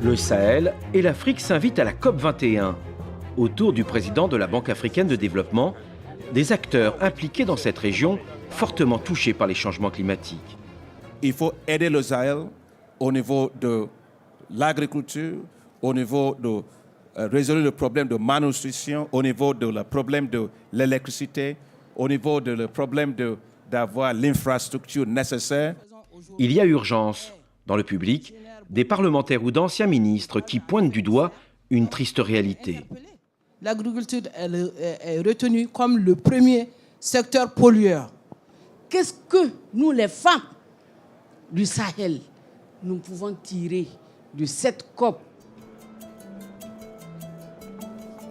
Le Sahel et l'Afrique s'invitent à la COP21. Autour du président de la Banque africaine de développement, des acteurs impliqués dans cette région fortement touchés par les changements climatiques. Il faut aider le Sahel au niveau de l'agriculture, au niveau de résoudre le problème de malnutrition, au niveau de le problème de l'électricité, au niveau de le problème d'avoir l'infrastructure nécessaire. Il y a urgence. Dans le public, des parlementaires ou d'anciens ministres qui pointent du doigt une triste réalité. L'agriculture est retenue comme le premier secteur pollueur. Qu'est-ce que nous, les femmes du Sahel, nous pouvons tirer de cette COP?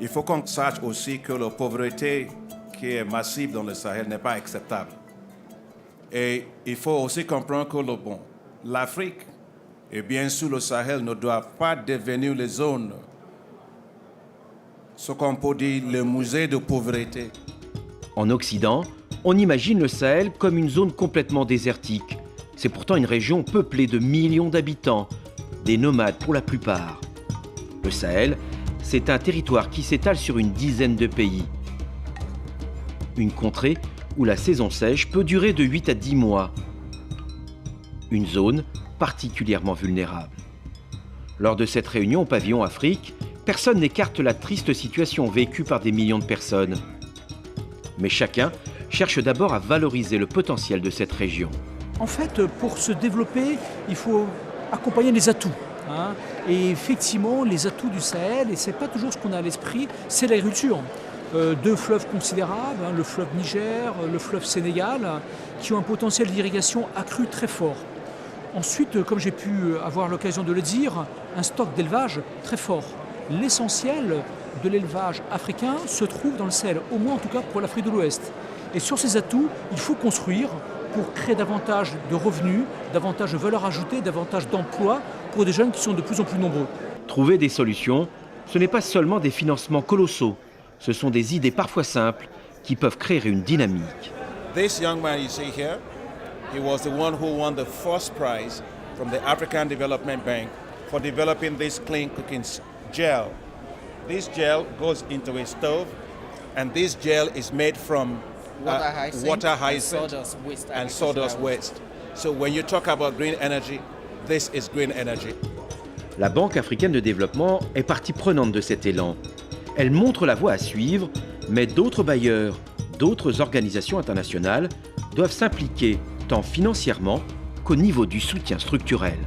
Il faut qu'on sache aussi que la pauvreté qui est massive dans le Sahel n'est pas acceptable. Et il faut aussi comprendre que l'Afrique et bien sûr le Sahel ne doivent pas devenir les zones, ce qu'on peut dire le musée de pauvreté. En Occident, on imagine le Sahel comme une zone complètement désertique. C'est pourtant une région peuplée de millions d'habitants, des nomades pour la plupart. Le Sahel, c'est un territoire qui s'étale sur une dizaine de pays. Une contrée où la saison sèche peut durer de 8 à 10 mois. Une zone particulièrement vulnérable. Lors de cette réunion au pavillon Afrique, personne n'écarte la triste situation vécue par des millions de personnes. Mais chacun cherche d'abord à valoriser le potentiel de cette région. En fait, pour se développer, il faut accompagner les atouts. Et effectivement, les atouts du Sahel, et ce n'est pas toujours ce qu'on a à l'esprit, c'est l'agriculture. Deux fleuves considérables, le fleuve Niger, le fleuve Sénégal, qui ont un potentiel d'irrigation accru très fort. Ensuite, comme j'ai pu avoir l'occasion de le dire, un stock d'élevage très fort. L'essentiel de l'élevage africain se trouve dans le Sahel, au moins en tout cas pour l'Afrique de l'Ouest. Et sur ces atouts, il faut construire pour créer davantage de revenus, davantage de valeur ajoutée, davantage d'emplois pour des jeunes qui sont de plus en plus nombreux. Trouver des solutions, ce n'est pas seulement des financements colossaux, ce sont des idées parfois simples qui peuvent créer une dynamique. This young man you see here, he was the one who won the first prize from the African Development Bank for developing this clean cooking gel. This gel goes into a stove, and this gel is made from water hyacinth and sawdust waste. So when you talk about green energy, this is green energy. La Banque africaine de développement est partie prenante de cet élan. Elle montre la voie à suivre, mais d'autres bailleurs, d'autres organisations internationales doivent s'impliquer tant financièrement qu'au niveau du soutien structurel.